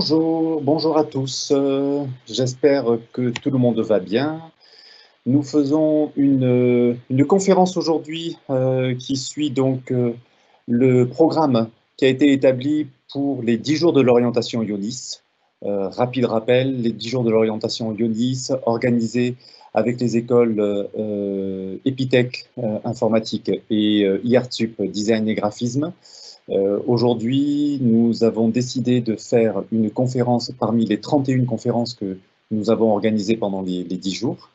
Bonjour, bonjour à tous. J'espère que tout le monde va bien. Nous faisons une conférence aujourd'hui qui suit donc le programme qui a été établi pour les 10 jours de l'orientation IONIS. Rapide rappel, les 10 jours de l'orientation IONIS organisés avec les écoles Epitech informatique et IARTSUP design et graphisme. Aujourd'hui, nous avons décidé de faire une conférence parmi les 31 conférences que nous avons organisées pendant les 10 jours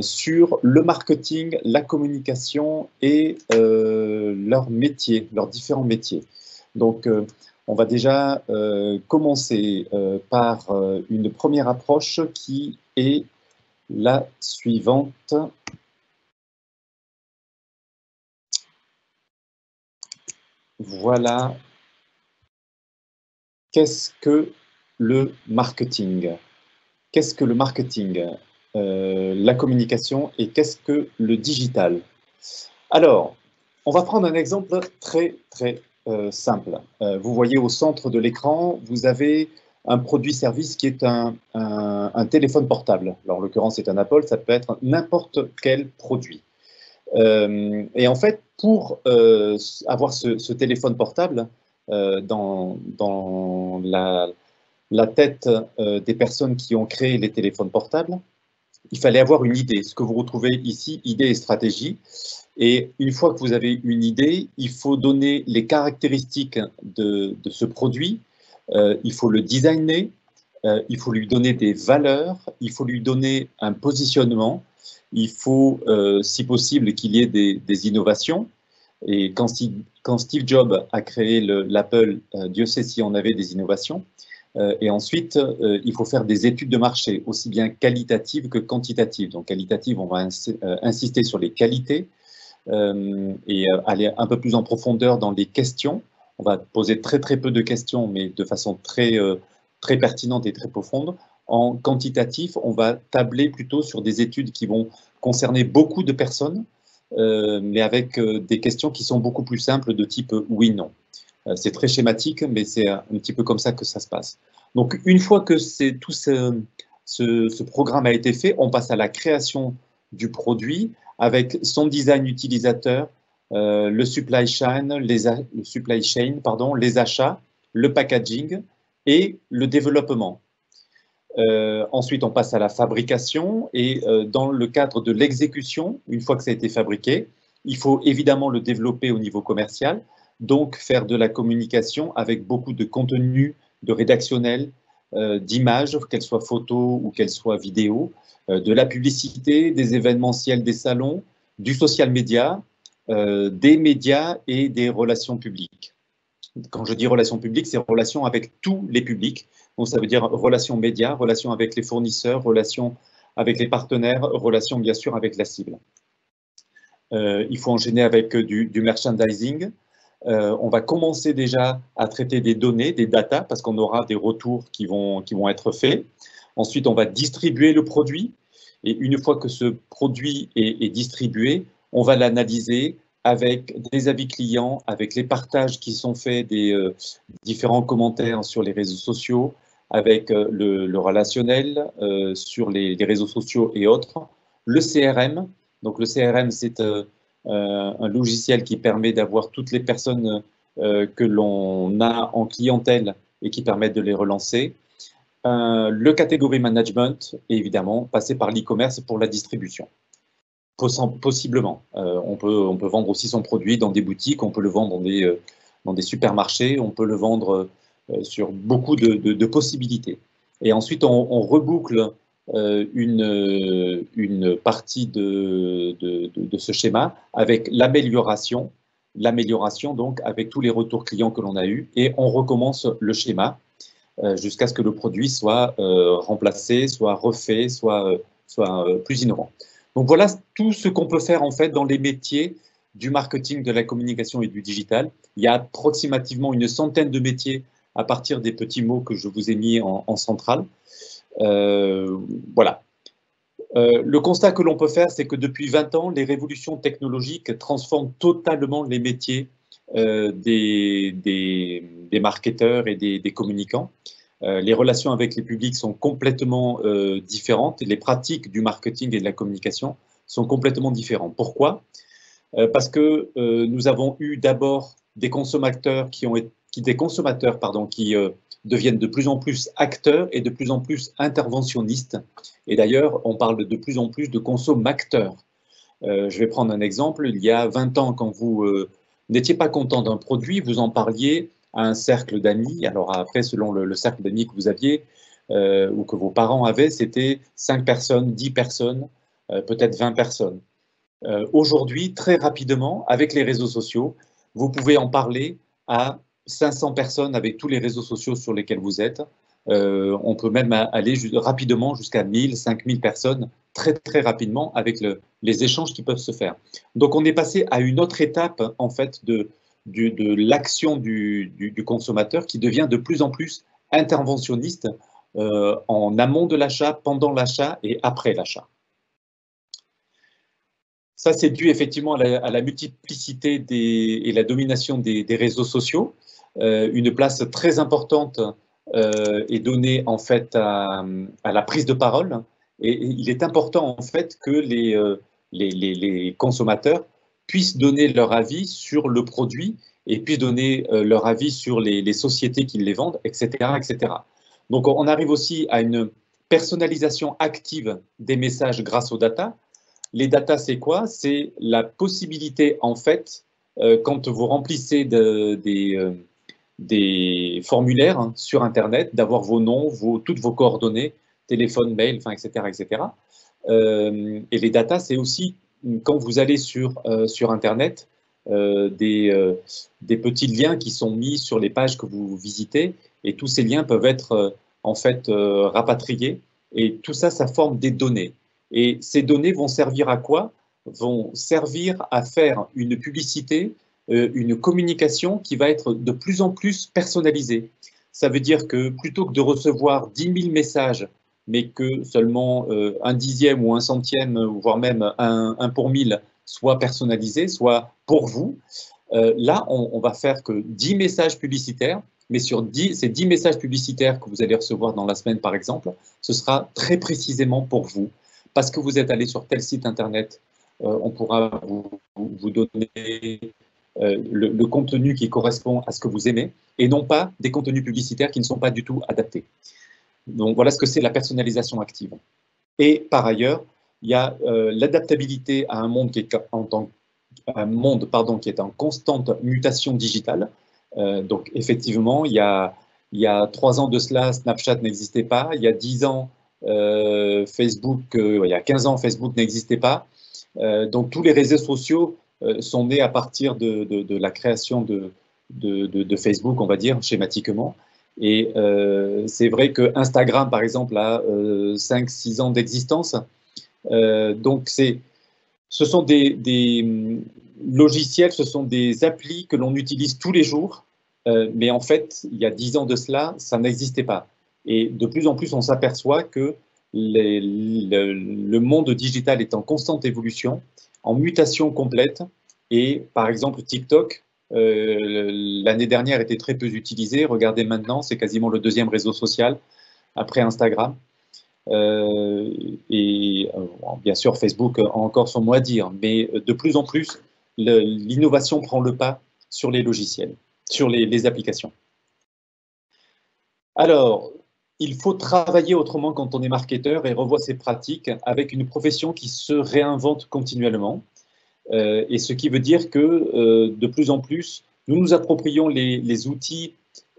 sur le marketing, la communication et leurs métiers, leurs différents métiers. Donc, on va déjà commencer par une première approche qui est la suivante. Voilà. Qu'est-ce que le marketing? Qu'est-ce que le marketing? La communication et qu'est-ce que le digital? Alors, on va prendre un exemple très simple. Vous voyez au centre de l'écran, vous avez un produit-service qui est un téléphone portable. Alors, en l'occurrence, c'est un Apple, ça peut être n'importe quel produit. Et en fait, pour avoir ce téléphone portable dans la tête des personnes qui ont créé les téléphones portables, il fallait avoir une idée. Ce que vous retrouvez ici, idée et stratégie. Et une fois que vous avez une idée, il faut donner les caractéristiques de ce produit, il faut le designer, il faut lui donner des valeurs, il faut lui donner un positionnement, il faut, si possible, qu'il y ait des innovations. Et quand Steve Jobs a créé l'Apple, Dieu sait si on avait des innovations. Et ensuite, il faut faire des études de marché, aussi bien qualitatives que quantitatives. Donc, qualitatives, on va insister sur les qualités et aller un peu plus en profondeur dans les questions. On va poser très peu de questions, mais de façon très pertinente et très profonde. En quantitatif, on va tabler plutôt sur des études qui vont concerner beaucoup de personnes, mais avec des questions qui sont beaucoup plus simples de type oui/non. C'est très schématique, mais c'est un petit peu comme ça que ça se passe. Donc, une fois que tout ce programme a été fait, on passe à la création du produit avec son design utilisateur, le supply chain, les achats, le packaging et le développement. Ensuite, on passe à la fabrication et dans le cadre de l'exécution, une fois que ça a été fabriqué, il faut évidemment le développer au niveau commercial, donc faire de la communication avec beaucoup de contenu, de rédactionnel, d'images, qu'elles soient photos ou qu'elles soient vidéos, de la publicité, des événementiels, des salons, du social media, des médias et des relations publiques. Quand je dis relations publiques, c'est relations avec tous les publics. Donc, ça veut dire relations médias, relations avec les fournisseurs, relations avec les partenaires, relations bien sûr avec la cible. Il faut enchaîner avec du merchandising. On va commencer déjà à traiter des données, des data, parce qu'on aura des retours qui vont être faits. Ensuite, on va distribuer le produit. Et une fois que ce produit est distribué, on va l'analyser avec des avis clients, avec les partages qui sont faits des différents commentaires sur les réseaux sociaux, avec le relationnel sur les réseaux sociaux et autres. Le CRM, donc le CRM, c'est un logiciel qui permet d'avoir toutes les personnes que l'on a en clientèle et qui permettent de les relancer. Le category management et évidemment passer par l'e-commerce pour la distribution. Possiblement. On peut vendre aussi son produit dans des boutiques, on peut le vendre dans des supermarchés, on peut le vendre sur beaucoup de possibilités. Et ensuite, on reboucle une partie de ce schéma avec l'amélioration donc avec tous les retours clients que l'on a eus, et on recommence le schéma jusqu'à ce que le produit soit remplacé, soit refait, soit plus innovant. Donc voilà tout ce qu'on peut faire en fait dans les métiers du marketing, de la communication et du digital. Il y a approximativement une centaine de métiers à partir des petits mots que je vous ai mis en centrale. Voilà. Le constat que l'on peut faire, c'est que depuis 20 ans, les révolutions technologiques transforment totalement les métiers des marketeurs et des communicants. Les relations avec les publics sont complètement différentes. Les pratiques du marketing et de la communication sont complètement différentes. Pourquoi? Parce que nous avons eu d'abord des consommateurs qui deviennent de plus en plus acteurs et de plus en plus interventionnistes. Et d'ailleurs, on parle de plus en plus de consommateurs. Je vais prendre un exemple. Il y a 20 ans, quand vous n'étiez pas content d'un produit, vous en parliez à un cercle d'amis. Alors après, selon le cercle d'amis que vous aviez ou que vos parents avaient, c'était 5 personnes, 10 personnes, peut-être 20 personnes. Aujourd'hui, très rapidement, avec les réseaux sociaux, vous pouvez en parler à 500 personnes avec tous les réseaux sociaux sur lesquels vous êtes. On peut même aller rapidement jusqu'à 1000, 5000 personnes très très rapidement avec les échanges qui peuvent se faire. Donc on est passé à une autre étape en fait de l'action du consommateur qui devient de plus en plus interventionniste en amont de l'achat, pendant l'achat et après l'achat. Ça, c'est dû effectivement à la multiplicité et la domination des réseaux sociaux. Une place très importante est donnée en fait à la prise de parole. Et il est important en fait que les consommateurs puissent donner leur avis sur le produit et puissent donner leur avis sur les sociétés qui les vendent, etc., etc. Donc, on arrive aussi à une personnalisation active des messages grâce aux data. Les data, c'est quoi? C'est la possibilité, en fait, quand vous remplissez des formulaires hein, sur Internet, d'avoir vos noms, toutes vos coordonnées, téléphone, mail, enfin, etc., etc. Et les data, c'est aussi quand vous allez sur Internet, des petits liens qui sont mis sur les pages que vous visitez, et tous ces liens peuvent être en fait rapatriés, et tout ça, ça forme des données. Et ces données vont servir à quoi? Vont servir à faire une publicité, une communication qui va être de plus en plus personnalisée. Ça veut dire que plutôt que de recevoir 10 000 messages, mais que seulement un dixième ou un centième, voire même un pour 1000 soit personnalisé, soit pour vous, là, on va faire que 10 messages publicitaires, mais sur ces 10 messages publicitaires que vous allez recevoir dans la semaine, par exemple, ce sera très précisément pour vous. Parce que vous êtes allé sur tel site internet, on pourra vous donner le contenu qui correspond à ce que vous aimez et non pas des contenus publicitaires qui ne sont pas du tout adaptés. Donc voilà ce que c'est la personnalisation active. Et par ailleurs, il y a l'adaptabilité à un monde qui est en constante mutation digitale. Donc effectivement, il y a 3 ans de cela, Snapchat n'existait pas. Il y a 10 ans, Facebook, il y a 15 ans, Facebook n'existait pas. Donc tous les réseaux sociaux sont nés à partir de la création de Facebook, on va dire, schématiquement. Et c'est vrai que Instagram, par exemple, a 5-6 ans d'existence. Donc ce sont des logiciels, ce sont des applis que l'on utilise tous les jours. Mais en fait, il y a 10 ans de cela, ça n'existait pas. Et de plus en plus, on s'aperçoit que le monde digital est en constante évolution, en mutation complète. Et par exemple, TikTok, l'année dernière, était très peu utilisé. Regardez maintenant, c'est quasiment le 2e réseau social après Instagram. Bien sûr, Facebook a encore son mot à dire, mais de plus en plus, l'innovation prend le pas sur les logiciels, sur les applications. Alors, il faut travailler autrement quand on est marketeur et revoit ses pratiques avec une profession qui se réinvente continuellement. Et ce qui veut dire que de plus en plus, nous nous approprions les outils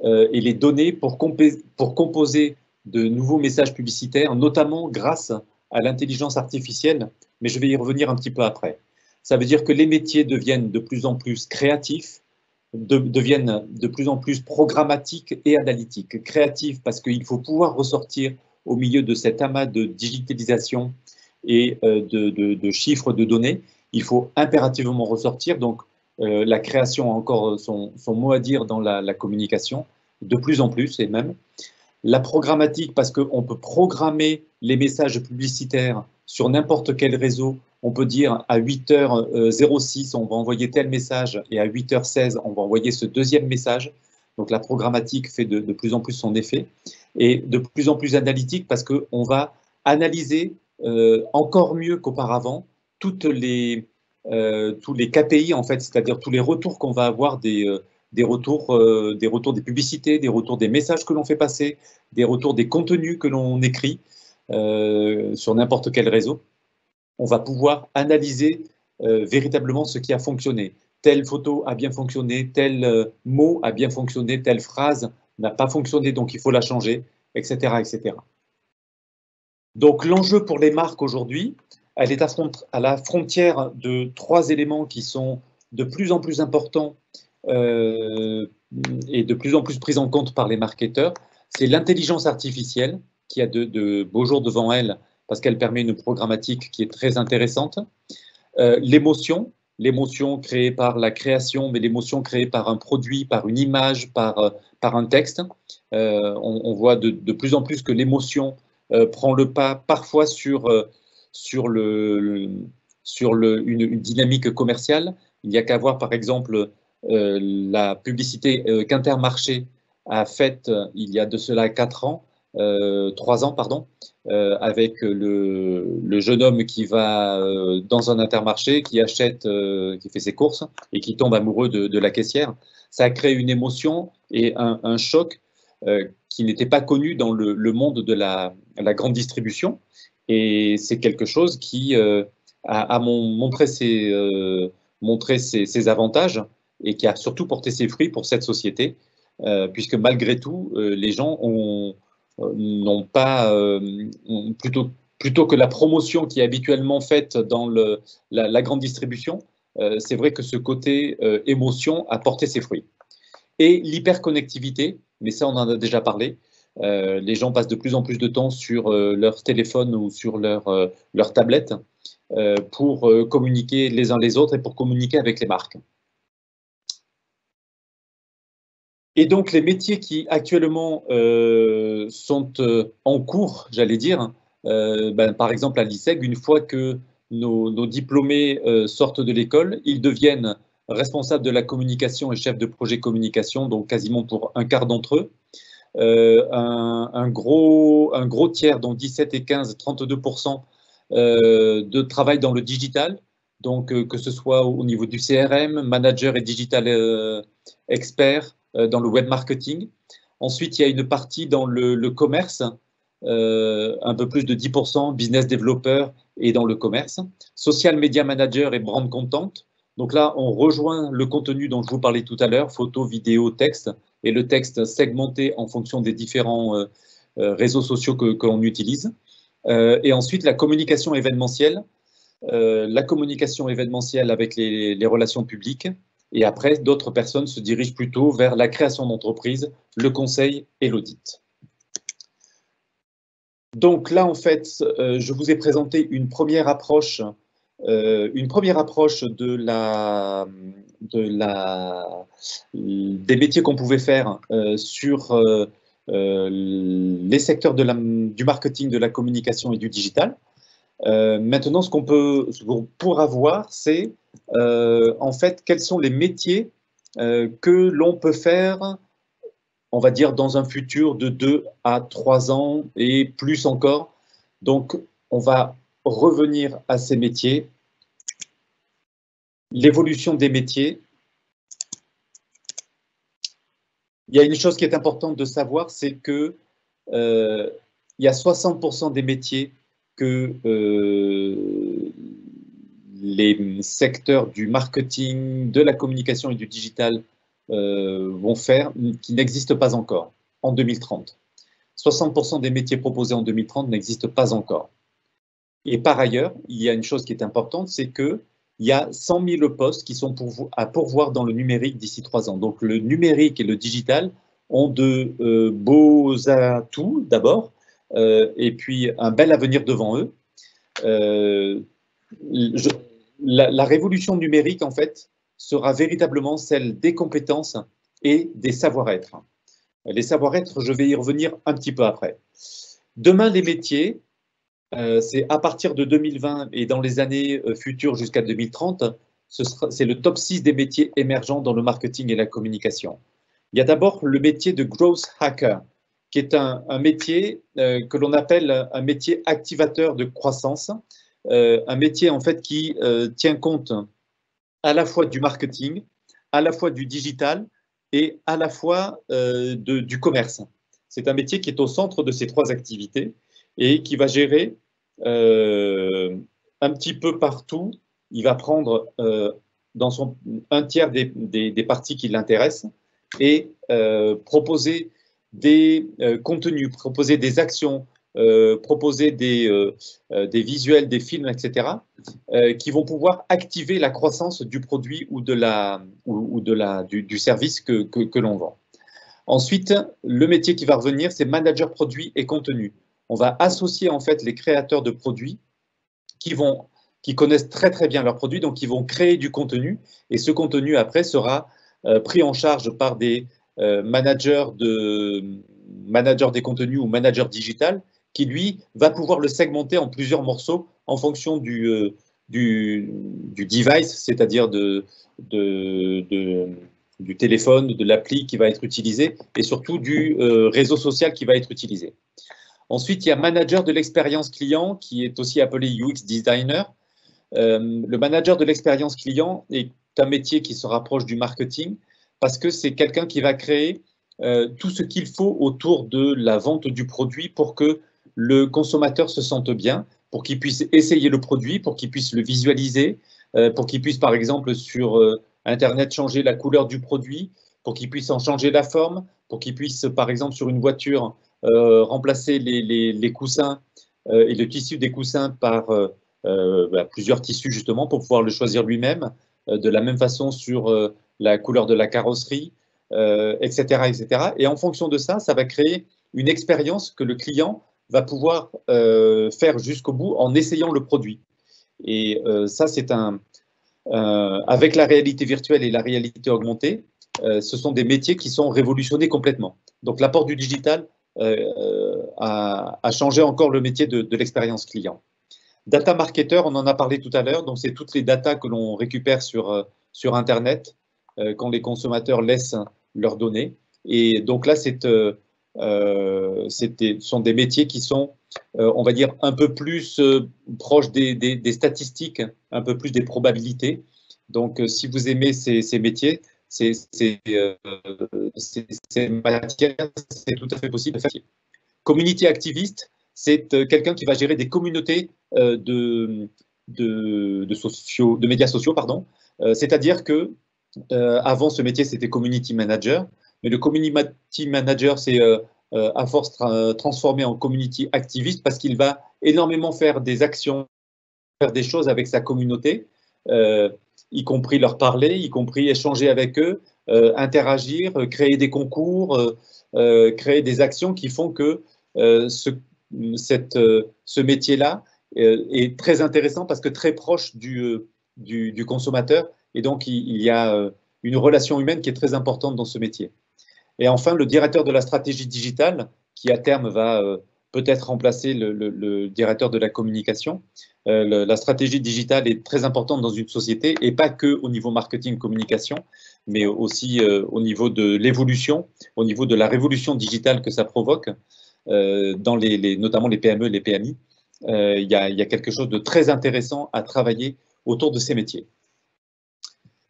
et les données pour composer de nouveaux messages publicitaires, notamment grâce à l'intelligence artificielle, mais je vais y revenir un petit peu après. Ça veut dire que les métiers deviennent de plus en plus créatifs, deviennent de plus en plus programmatiques et analytiques. Créatifs parce qu'il faut pouvoir ressortir au milieu de cet amas de digitalisation et de chiffres de données. Il faut impérativement ressortir, donc la création a encore son mot à dire dans la communication, de plus en plus et même. La programmatique, parce qu'on peut programmer les messages publicitaires sur n'importe quel réseau. On peut dire à 8h06, on va envoyer tel message, et à 8h16, on va envoyer ce deuxième message. Donc la programmatique fait de plus en plus son effet. et de plus en plus analytique parce qu'on va analyser encore mieux qu'auparavant tous les KPI, en fait, c'est-à-dire tous les retours qu'on va avoir des retours des publicités, des retours des messages que l'on fait passer, des retours des contenus que l'on écrit sur n'importe quel réseau. On va pouvoir analyser véritablement ce qui a fonctionné. Telle photo a bien fonctionné, tel mot a bien fonctionné, telle phrase n'a pas fonctionné, donc il faut la changer, etc. etc. Donc l'enjeu pour les marques aujourd'hui, elle est à la frontière de 3 éléments qui sont de plus en plus importants et de plus en plus pris en compte par les marketeurs. C'est l'intelligence artificielle qui a de beaux jours devant elle parce qu'elle permet une programmatique qui est très intéressante. L'émotion créée par la création, mais l'émotion créée par un produit, par une image, par un texte. On voit de plus en plus que l'émotion prend le pas parfois sur une dynamique commerciale. Il n'y a qu'à voir par exemple la publicité qu'Intermarché a faite il y a de cela 3 ans, pardon, avec le jeune homme qui va dans un Intermarché, qui achète, qui fait ses courses et qui tombe amoureux de la caissière. Ça a créé une émotion et un choc qui n'était pas connu dans le monde de la grande distribution. Et c'est quelque chose qui a montré ses avantages et qui a surtout porté ses fruits pour cette société, puisque malgré tout, les gens n'ont pas, plutôt que la promotion qui est habituellement faite dans la grande distribution, c'est vrai que ce côté émotion a porté ses fruits. Et l'hyperconnectivité, mais ça on en a déjà parlé, les gens passent de plus en plus de temps sur leur téléphone ou sur leur tablette pour communiquer les uns les autres et pour communiquer avec les marques. Et donc, les métiers qui actuellement sont en cours, j'allais dire, par exemple à l'ISEG, une fois que nos diplômés sortent de l'école, ils deviennent responsables de la communication et chefs de projet communication, donc quasiment pour un quart d'entre eux. Un gros tiers, dont 17 et 15, 32% de travail dans le digital, donc que ce soit au niveau du CRM, manager et digital expert, dans le web marketing. Ensuite, il y a une partie dans le commerce, un peu plus de 10%, business developer et dans le commerce. Social media manager et brand content. Donc là, on rejoint le contenu dont je vous parlais tout à l'heure, photo, vidéo, texte, et le texte segmenté en fonction des différents réseaux sociaux que l'on utilise. Et ensuite, la communication événementielle avec les relations publiques. Et après, d'autres personnes se dirigent plutôt vers la création d'entreprise, le conseil et l'audit. Donc là, en fait, je vous ai présenté une première approche des métiers qu'on pouvait faire sur les secteurs du marketing, de la communication et du digital. Maintenant, ce qu'on pourra voir, c'est en fait quels sont les métiers que l'on peut faire, on va dire, dans un futur de 2 à 3 ans et plus encore. Donc, on va revenir à ces métiers, l'évolution des métiers. Il y a une chose qui est importante de savoir, c'est que il y a 60% des métiers que les secteurs du marketing, de la communication et du digital vont faire, qui n'existent pas encore en 2030. 60% des métiers proposés en 2030 n'existent pas encore. Et par ailleurs, il y a une chose qui est importante, c'est qu'il y a 100 000 postes qui sont à pourvoir dans le numérique d'ici 3 ans. Donc le numérique et le digital ont de beaux atouts d'abord, et puis un bel avenir devant eux. La révolution numérique, en fait, sera véritablement celle des compétences et des savoir-être. Les savoir-être, je vais y revenir un petit peu après. Demain, les métiers, c'est à partir de 2020 et dans les années futures jusqu'à 2030, c'est le top 6 des métiers émergents dans le marketing et la communication. Il y a d'abord le métier de growth hacker, qui est un métier que l'on appelle un métier activateur de croissance, un métier en fait qui tient compte à la fois du marketing, à la fois du digital et à la fois du commerce. C'est un métier qui est au centre de ces trois activités et qui va gérer un petit peu partout. Il va prendre un tiers des parties qui l'intéressent et proposer des contenus, proposer des actions, proposer des visuels, des films, etc., qui vont pouvoir activer la croissance du produit ou du service que l'on vend. Ensuite, le métier qui va revenir, c'est manager produit et contenu. On va associer en fait les créateurs de produits qui connaissent très très bien leurs produits, donc qui vont créer du contenu, et ce contenu après sera pris en charge par des managers des contenus ou managers digital, qui lui va pouvoir le segmenter en plusieurs morceaux en fonction du device, c'est-à-dire du téléphone, de l'appli qui va être utilisé et surtout du réseau social qui va être utilisé. Ensuite, il y a manager de l'expérience client qui est aussi appelé UX designer. Le manager de l'expérience client est un métier qui se rapproche du marketing parce que c'est quelqu'un qui va créer tout ce qu'il faut autour de la vente du produit pour que le consommateur se sente bien, pour qu'il puisse essayer le produit, pour qu'il puisse le visualiser, pour qu'il puisse par exemple sur Internet changer la couleur du produit, pour qu'il puisse en changer la forme, pour qu'il puisse par exemple sur une voiture remplacer les coussins et le tissu des coussins par plusieurs tissus justement pour pouvoir le choisir lui-même, de la même façon sur la couleur de la carrosserie, etc., etc. Et en fonction de ça, ça va créer une expérience que le client va pouvoir faire jusqu'au bout en essayant le produit. Et ça, c'est avec la réalité virtuelle et la réalité augmentée, ce sont des métiers qui sont révolutionnés complètement. Donc l'apport du digital a changé encore le métier de l'expérience client. Data marketer, on en a parlé tout à l'heure, donc c'est toutes les datas que l'on récupère sur Internet quand les consommateurs laissent leurs données. Et donc là, ce sont des métiers qui sont, on va dire, un peu plus proches des statistiques, un peu plus des probabilités. Donc, si vous aimez ces métiers, ces matières, c'est tout à fait possible de faire. Community activist, c'est quelqu'un qui va gérer des communautés de médias sociaux, pardon. C'est-à-dire que avant, ce métier, c'était community manager, mais le community manager, c'est à force transformé en community activist parce qu'il va énormément faire des actions, faire des choses avec sa communauté, y compris leur parler, y compris échanger avec eux, interagir, créer des concours, créer des actions qui font que ce métier-là est très intéressant parce que très proche du consommateur, et donc il y a une relation humaine qui est très importante dans ce métier. Et enfin, le directeur de la stratégie digitale, qui à terme va peut-être remplacer le directeur de la communication. La stratégie digitale est très importante dans une société, et pas que au niveau marketing communication, mais aussi au niveau de l'évolution, au niveau de la révolution digitale que ça provoque, dans notamment les PME, les PMI. Il y a quelque chose de très intéressant à travailler autour de ces métiers.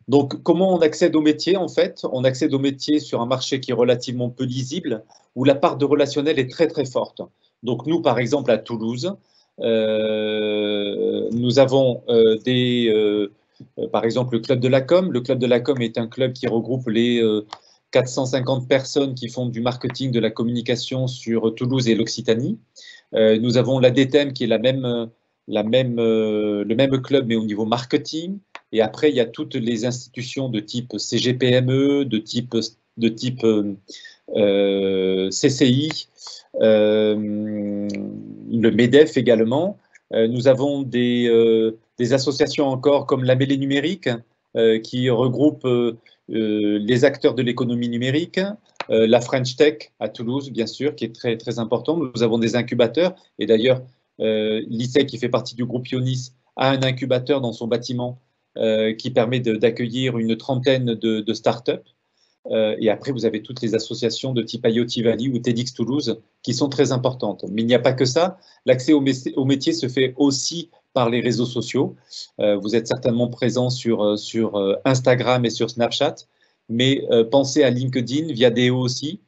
Donc, comment on accède au métier? En fait, on accède au métier sur un marché qui est relativement peu lisible, où la part de relationnel est très, très forte. Donc, nous, par exemple, à Toulouse, nous avons par exemple, le Club de la Com. Le Club de la Com est un club qui regroupe les 450 personnes qui font du marketing, de la communication sur Toulouse et l'Occitanie. Nous avons l'ADTEM qui est le même club, mais au niveau marketing. Et après, il y a toutes les institutions de type CGPME, de type CCI, le MEDEF également. Nous avons des associations encore comme la Mêlée numérique qui regroupe les acteurs de l'économie numérique, la French Tech à Toulouse, bien sûr, qui est très, très important. Nous avons des incubateurs, et d'ailleurs, l'ICE, qui fait partie du groupe Ionis, a un incubateur dans son bâtiment qui permet d'accueillir une trentaine de startups. Et après, vous avez toutes les associations de type IoT Valley ou TEDx Toulouse qui sont très importantes. Mais il n'y a pas que ça. L'accès au métier se fait aussi par les réseaux sociaux. Vous êtes certainement présent sur Instagram et sur Snapchat, mais pensez à LinkedIn via Deo aussi.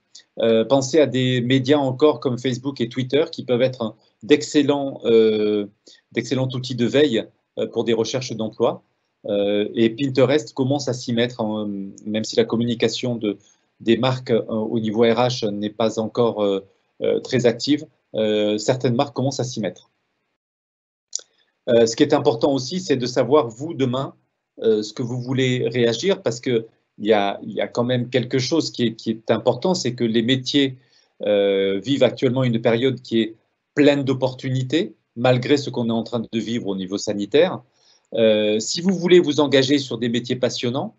Pensez à des médias encore comme Facebook et Twitter qui peuvent être d'excellents outils de veille pour des recherches d'emploi. Et Pinterest commence à s'y mettre, même si la communication des marques au niveau RH n'est pas encore très active, certaines marques commencent à s'y mettre. Ce qui est important aussi, c'est de savoir, vous, demain, ce que vous voulez réagir, parce qu'il y a quand même quelque chose qui est important, c'est que les métiers vivent actuellement une période qui est pleine d'opportunités, malgré ce qu'on est en train de vivre au niveau sanitaire. Si vous voulez vous engager sur des métiers passionnants,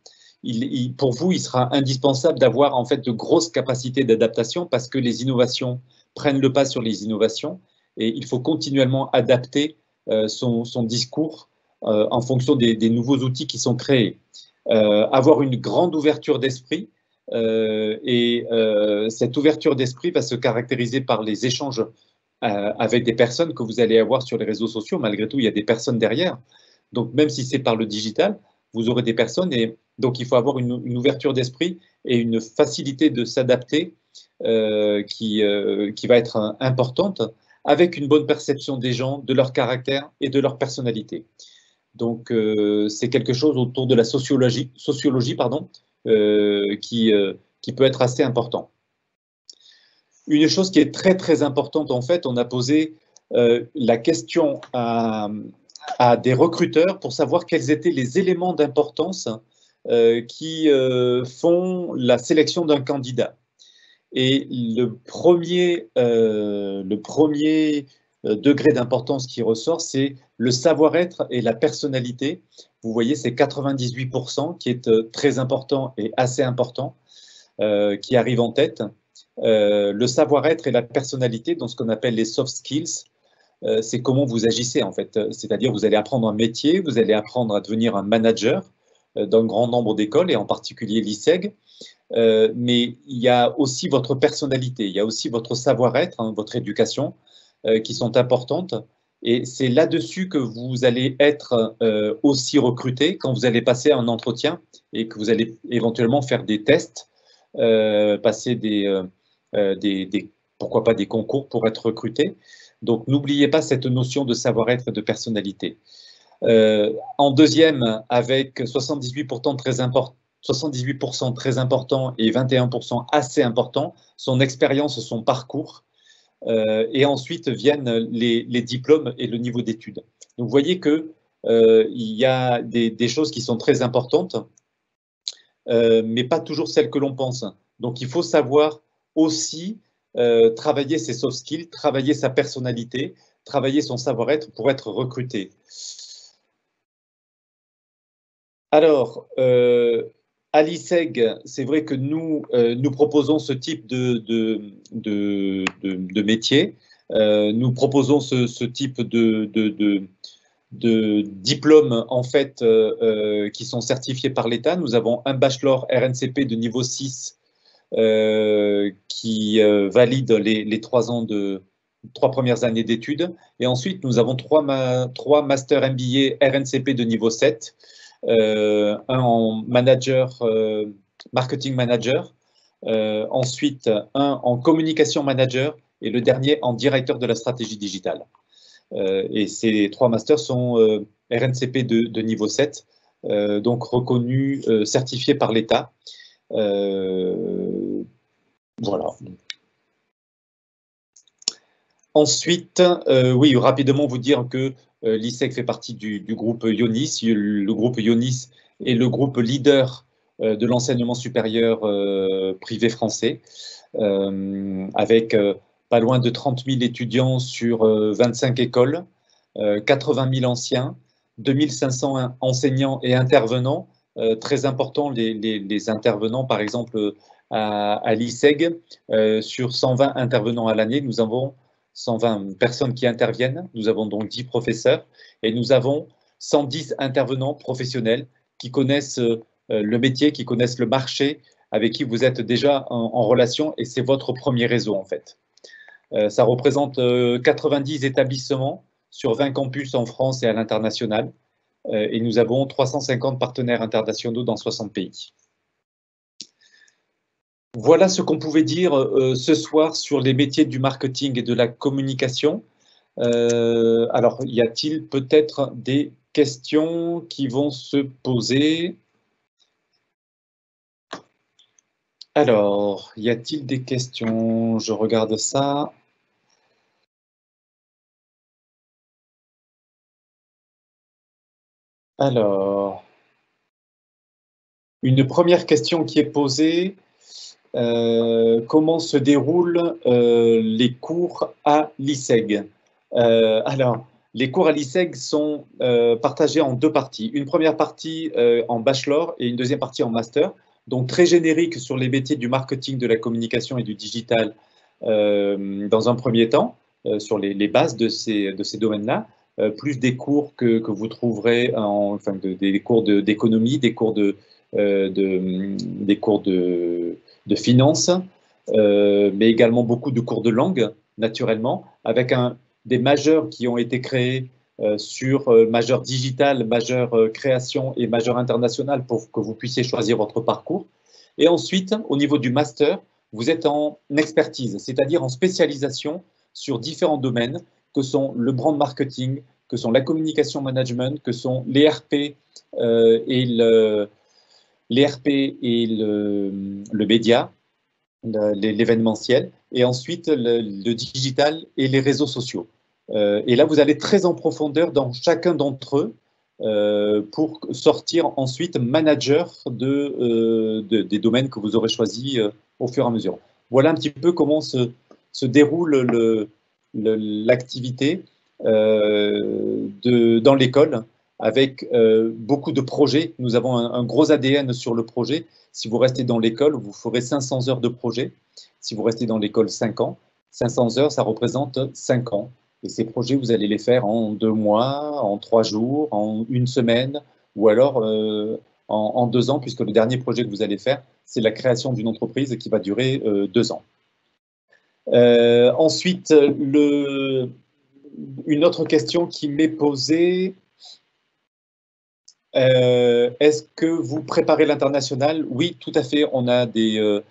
pour vous, il sera indispensable d'avoir en fait de grosses capacités d'adaptation parce que les innovations prennent le pas sur les innovations et il faut continuellement adapter son discours en fonction des nouveaux outils qui sont créés. Avoir une grande ouverture d'esprit et cette ouverture d'esprit va se caractériser par les échanges avec des personnes que vous allez avoir sur les réseaux sociaux. Malgré tout, il y a des personnes derrière. Donc, même si c'est par le digital, vous aurez des personnes et donc il faut avoir une ouverture d'esprit et une facilité de s'adapter qui va être importante avec une bonne perception des gens, de leur caractère et de leur personnalité. Donc, c'est quelque chose autour de la sociologie qui peut être assez important. Une chose qui est très, très importante, en fait, on a posé la question à des recruteurs pour savoir quels étaient les éléments d'importance qui font la sélection d'un candidat. Et le premier degré d'importance qui ressort, c'est le savoir-être et la personnalité. Vous voyez, c'est 98% qui est très important et assez important, qui arrive en tête. Le savoir-être et la personnalité, dans ce qu'on appelle les soft skills, c'est comment vous agissez en fait. C'est-à-dire vous allez apprendre un métier, vous allez apprendre à devenir un manager d'un grand nombre d'écoles et en particulier l'ISEG. Mais il y a aussi votre personnalité, il y a aussi votre savoir-être, hein, votre éducation qui sont importantes. Et c'est là-dessus que vous allez être aussi recruté quand vous allez passer un entretien et que vous allez éventuellement faire des tests, passer pourquoi pas des concours pour être recruté. Donc, n'oubliez pas cette notion de savoir-être et de personnalité. En deuxième, avec 78% très important, 78% très important et 21% assez important, son expérience, son parcours. Et ensuite viennent les diplômes et le niveau d'études. Donc, vous voyez qu'il y a des choses qui sont très importantes, mais pas toujours celles que l'on pense. Donc, il faut savoir aussi travailler ses soft skills, travailler sa personnalité, travailler son savoir-être pour être recruté. Alors, à l'ISEG, c'est vrai que nous proposons ce type de métier. Nous proposons ce type de diplômes en fait qui sont certifiés par l'État. Nous avons un bachelor RNCP de niveau 6 qui valide les 3 premières années d'études. Et ensuite, nous avons trois masters MBA RNCP de niveau 7, un en manager, marketing manager, ensuite un en communication manager et le dernier en directeur de la stratégie digitale. Et ces 3 masters sont RNCP de niveau 7, donc reconnus, certifiés par l'État. Voilà. Ensuite, oui, rapidement vous dire que l'ISEG fait partie du groupe Ionis. Le groupe Ionis est le groupe leader de l'enseignement supérieur privé français, avec pas loin de 30 000 étudiants sur 25 écoles, 80 000 anciens, 2500 enseignants et intervenants. Très important, les intervenants, par exemple, à l'ISEG, sur 120 intervenants à l'année, nous avons 120 personnes qui interviennent. Nous avons donc 10 professeurs et nous avons 110 intervenants professionnels qui connaissent le métier, qui connaissent le marché, avec qui vous êtes déjà en relation et c'est votre premier réseau en fait. Ça représente 90 établissements sur 20 campus en France et à l'international. Et nous avons 350 partenaires internationaux dans 60 pays. Voilà ce qu'on pouvait dire ce soir sur les métiers du marketing et de la communication. Alors, y a-t-il peut-être des questions qui vont se poser? Alors, y a-t-il des questions? Je regarde ça. Alors, une première question qui est posée, comment se déroulent les cours à l'ISEG? Alors, les cours à l'ISEG sont partagés en deux parties. Une première partie en bachelor et une deuxième partie en master. Donc, très générique sur les métiers du marketing, de la communication et du digital dans un premier temps, sur les bases de ces domaines-là. Plus des cours que vous trouverez, enfin des cours d'économie, des cours des cours de finance, mais également beaucoup de cours de langue, naturellement, avec des majeurs qui ont été créés sur majeur digital, majeur création et majeur international pour que vous puissiez choisir votre parcours. Et ensuite, au niveau du master, vous êtes en expertise, c'est-à-dire en spécialisation sur différents domaines que sont le brand marketing, que sont la communication management, que sont l'ERP et le média, l'événementiel, et ensuite le digital et les réseaux sociaux. Et là, vous allez très en profondeur dans chacun d'entre eux pour sortir ensuite manager des domaines que vous aurez choisis au fur et à mesure. Voilà un petit peu comment se déroule l'activité dans l'école avec beaucoup de projets. Nous avons un gros ADN sur le projet. Si vous restez dans l'école, vous ferez 500 heures de projet. Si vous restez dans l'école 5 ans, 500 heures, ça représente 5 ans. Et ces projets, vous allez les faire en 2 mois, en 3 jours, en 1 semaine, ou alors en 2 ans, puisque le dernier projet que vous allez faire, c'est la création d'une entreprise qui va durer 2 ans. Ensuite, une autre question qui m'est posée, est-ce que vous préparez l'international? Oui, tout à fait. On a des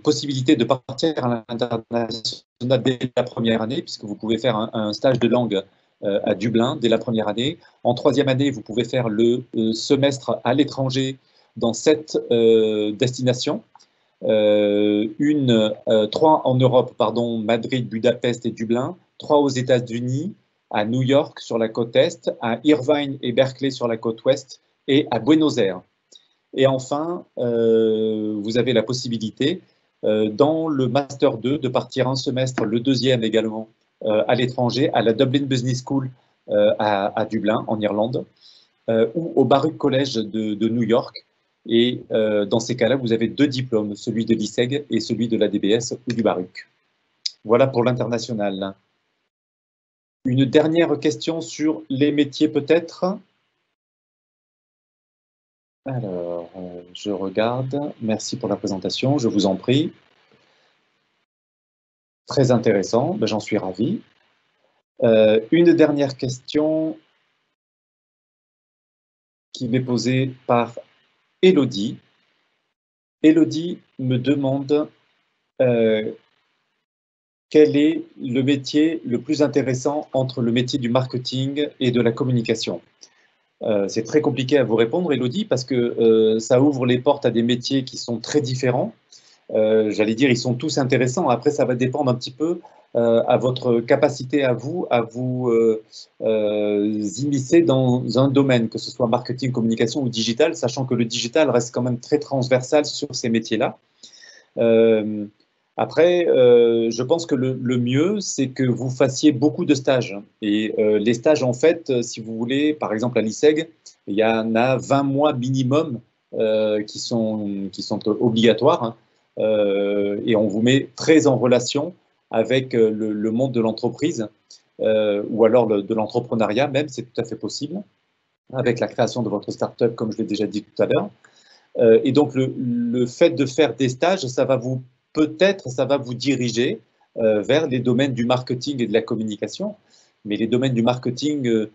possibilités de partir à l'international dès la première année, puisque vous pouvez faire un stage de langue à Dublin dès la première année. En troisième année, vous pouvez faire le semestre à l'étranger dans 7 destinations. 3 en Europe, pardon, Madrid, Budapest et Dublin, 3 aux États-Unis, à New York sur la côte Est, à Irvine et Berkeley sur la côte Ouest et à Buenos Aires. Et enfin, vous avez la possibilité, dans le Master 2, de partir un semestre, le deuxième également, à l'étranger, à la Dublin Business School à Dublin, en Irlande, ou au Baruch College de New York. Et dans ces cas-là, vous avez 2 diplômes, celui de l'ISEG et celui de la DBS ou du Baruch. Voilà pour l'international. Une dernière question sur les métiers peut-être? Alors, je regarde. Merci pour la présentation, je vous en prie. Très intéressant, ben, j'en suis ravi. Une dernière question qui m'est posée par Elodie. Elodie me demande quel est le métier le plus intéressant entre le métier du marketing et de la communication. C'est très compliqué à vous répondre, Elodie, parce que ça ouvre les portes à des métiers qui sont très différents. J'allais dire, ils sont tous intéressants. Après, ça va dépendre un petit peu à votre capacité à vous immiscer dans un domaine, que ce soit marketing, communication ou digital, sachant que le digital reste quand même très transversal sur ces métiers-là. Après, je pense que le mieux, c'est que vous fassiez beaucoup de stages. Et les stages, en fait, si vous voulez, par exemple à l'ISEG, il y en a 20 mois minimum qui sont obligatoires. Hein. Et on vous met très en relation avec le monde de l'entreprise ou alors de l'entrepreneuriat même, c'est tout à fait possible, avec la création de votre start-up, comme je l'ai déjà dit tout à l'heure. Et donc, le fait de faire des stages, peut-être, ça va vous diriger vers les domaines du marketing et de la communication. Mais les domaines du marketing,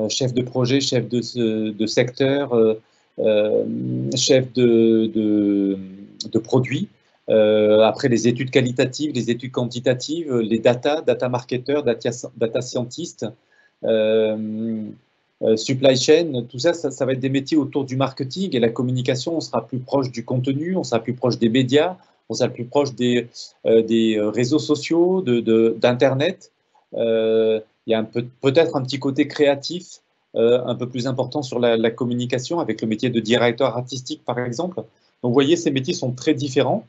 chef de projet, chef de secteur, chef de produit, après les études qualitatives, les études quantitatives, les data marketeurs, data scientists, supply chain, tout ça, ça va être des métiers autour du marketing et la communication. On sera plus proche du contenu, on sera plus proche des médias, on sera plus proche des réseaux sociaux, d'Internet. Il y a peut-être un petit côté créatif un peu plus important sur la communication avec le métier de directeur artistique, par exemple. Donc, vous voyez, ces métiers sont très différents,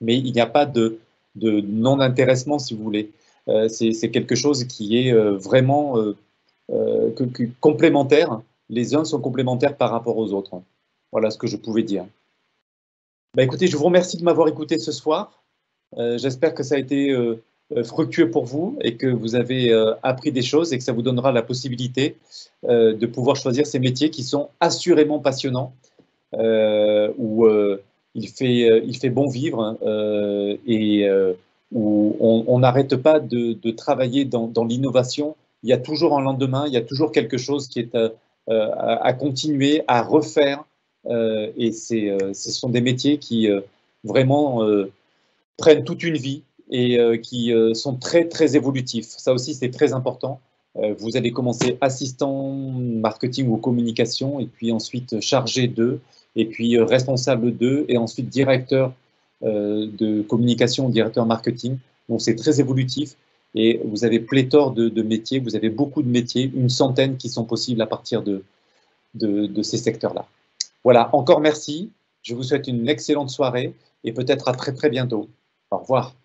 mais il n'y a pas de non-intéressement, si vous voulez. C'est quelque chose qui est vraiment complémentaire. Les uns sont complémentaires par rapport aux autres. Voilà ce que je pouvais dire. Bah, écoutez, je vous remercie de m'avoir écouté ce soir. J'espère que ça a été fructueux pour vous et que vous avez appris des choses et que ça vous donnera la possibilité de pouvoir choisir ces métiers qui sont assurément passionnants, où il fait bon vivre, hein, et où on n'arrête pas de travailler dans l'innovation. Il y a toujours un lendemain, il y a toujours quelque chose qui est à continuer, à refaire. Et ce sont des métiers qui vraiment prennent toute une vie et qui sont très, très évolutifs. Ça aussi, c'est très important. Vous allez commencer assistant marketing ou communication, et puis ensuite chargé d'eux, et puis responsable d'eux, et ensuite directeur de communication, directeur marketing. Donc, c'est très évolutif. Et vous avez pléthore de métiers, vous avez beaucoup de métiers, une centaine qui sont possibles à partir de ces secteurs-là. Voilà, encore merci. Je vous souhaite une excellente soirée et peut-être à très très bientôt. Au revoir.